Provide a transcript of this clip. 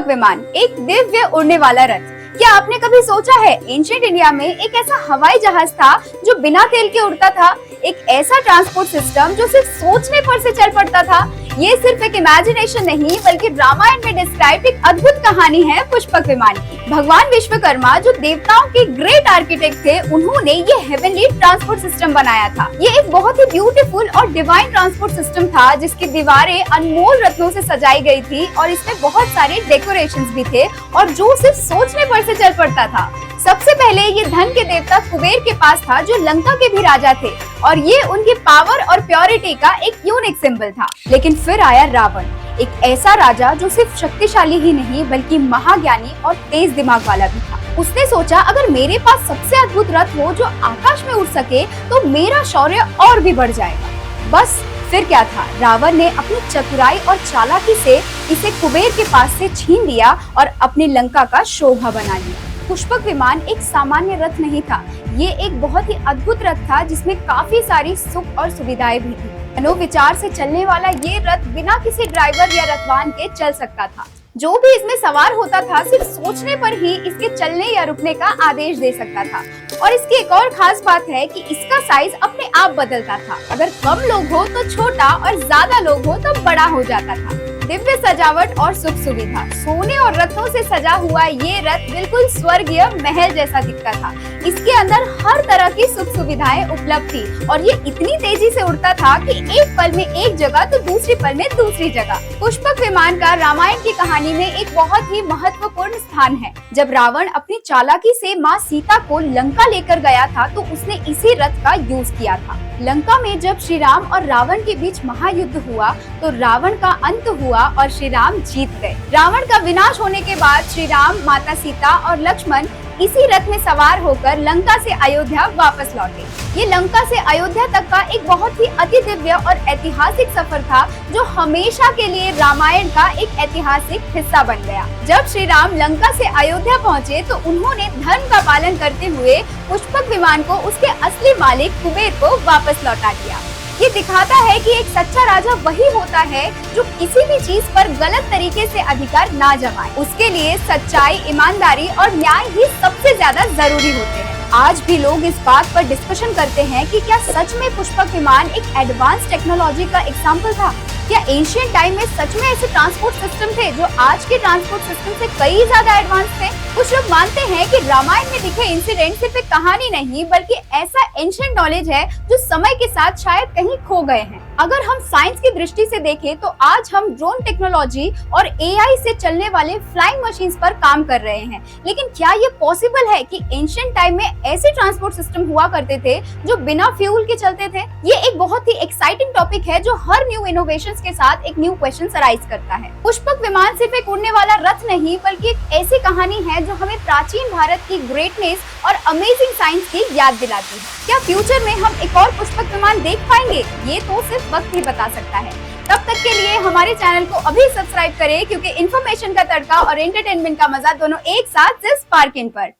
पुष्पक विमान, एक दिव्य उड़ने वाला रथ। क्या आपने कभी सोचा है एंशिएंट इंडिया में एक ऐसा हवाई जहाज था जो बिना तेल के उड़ता था, एक ऐसा ट्रांसपोर्ट सिस्टम जो सिर्फ सोचने पर से चल पड़ता था। ये सिर्फ एक इमेजिनेशन नहीं बल्कि रामायण में डिस्क्राइब एक अद्भुत कहानी है पुष्पक विमान की। भगवान विश्वकर्मा जो देवताओं के ग्रेट आर्किटेक्ट थे, उन्होंने ये हेवनली ट्रांसपोर्ट सिस्टम बनाया था। ये एक बहुत ही ब्यूटीफुल और डिवाइन ट्रांसपोर्ट सिस्टम था जिसकी दीवारें अनमोल रत्नों से सजाई गई थी और इसमें बहुत सारे डेकोरेशंस भी थे और जो सिर्फ सोचने पर से चल पड़ता था। सबसे पहले ये धन के देवता कुबेर के पास था जो लंका के भी राजा थे और ये उनकी पावर और प्योरिटी का एक यूनिक सिंबल था। लेकिन फिर आया रावण, एक ऐसा राजा जो सिर्फ शक्तिशाली ही नहीं बल्कि महाज्ञानी और तेज दिमाग वाला भी था। उसने सोचा अगर मेरे पास सबसे अद्भुत रथ हो जो आकाश में उड़ सके तो मेरा शौर्य और भी बढ़ जाएगा। बस फिर क्या था, रावण ने अपनी चतुराई और चालाकी से इसे कुबेर के पास से छीन लिया और अपनी लंका का शोभा बना लिया। पुष्पक विमान एक सामान्य रथ नहीं था, ये एक बहुत ही अद्भुत रथ था जिसमें काफी सारी सुख और सुविधाएं भी थी। मनोविचार से चलने वाला ये रथ बिना किसी ड्राइवर या रथवान के चल सकता था। जो भी इसमें सवार होता था सिर्फ सोचने पर ही इसके चलने या रुकने का आदेश दे सकता था। और इसकी एक और खास बात है कि इसका साइज अपने आप बदलता था। अगर कम लोग हो तो छोटा और ज्यादा लोग हो तो बड़ा हो जाता था। दिव्य सजावट और सुख सुविधा, सोने और रत्नों से सजा हुआ ये रथ बिल्कुल स्वर्गीय महल जैसा दिखता था। इसके अंदर हर तरह की सुख सुविधाएं उपलब्ध थी और ये इतनी तेजी से उड़ता था कि एक पल में एक जगह तो दूसरी पल में दूसरी जगह। पुष्पक विमान का रामायण की कहानी में एक बहुत ही महत्वपूर्ण स्थान है। जब रावण अपनी चालाकी से माँ सीता को लंका लेकर गया था तो उसने इसी रथ का यूज किया था। लंका में जब श्री राम और रावण के बीच महायुद्ध हुआ तो रावण का अंत हुआ और श्री राम जीत गए। रावण का विनाश होने के बाद श्री राम, माता सीता और लक्ष्मण इसी रथ में सवार होकर लंका से अयोध्या वापस लौटे। ये लंका से अयोध्या तक का एक बहुत ही अति दिव्य और ऐतिहासिक सफर था जो हमेशा के लिए रामायण का एक ऐतिहासिक हिस्सा बन गया। जब श्री राम लंका से अयोध्या पहुँचे तो उन्होंने धर्म का पालन करते हुए पुष्पक विमान को उसके असली मालिक कुबेर को वापस लौटा दिया। ये दिखाता है कि एक सच्चा राजा वही होता है जो किसी भी चीज पर गलत तरीके से अधिकार ना जमाए। उसके लिए सच्चाई, ईमानदारी और न्याय ही सबसे ज्यादा जरूरी होते हैं। आज भी लोग इस बात पर डिस्कशन करते हैं कि क्या सच में पुष्पक विमान एक एडवांस टेक्नोलॉजी का एग्जाम्पल था। क्या एंशिएंट टाइम में सच में ऐसे ट्रांसपोर्ट सिस्टम थे जो आज के ट्रांसपोर्ट सिस्टम से कई ज्यादा एडवांस थे। कुछ लोग मानते हैं कि रामायण में दिखे इंसिडेंट सिर्फ एक कहानी नहीं बल्कि ऐसा एंशिएंट नॉलेज है जो समय के साथ शायद कहीं खो गए हैं। अगर हम साइंस की दृष्टि से देखें तो आज हम ड्रोन टेक्नोलॉजी और एआई से चलने वाले फ्लाइंग मशीन्स पर काम कर रहे हैं, लेकिन क्या ये पॉसिबल है कि एंशिएंट टाइम में ऐसे ट्रांसपोर्ट सिस्टम हुआ करते थे जो बिना फ्यूल के चलते थे। ये एक बहुत ही एक्साइटिंग टॉपिक है जो हर न्यू इनोवेशंस के साथ एक न्यू क्वेश्चन अराइज करता है। पुष्पक विमान सिर्फ एक उड़ने वाला रथ नहीं बल्कि एक ऐसी कहानी है जो हमें प्राचीन भारत की ग्रेटनेस और अमेजिंग साइंस की याद दिलाती है। क्या फ्यूचर में हम एक और पुष्पक विमान देख पाएंगे? ये तो सिर्फ वक्त ही बता सकता है। तब तक के लिए हमारे चैनल को अभी सब्सक्राइब करें क्योंकि इन्फॉर्मेशन का तड़का और एंटरटेनमेंट का मजा दोनों एक साथ सिर्फ स्पार्किन पर।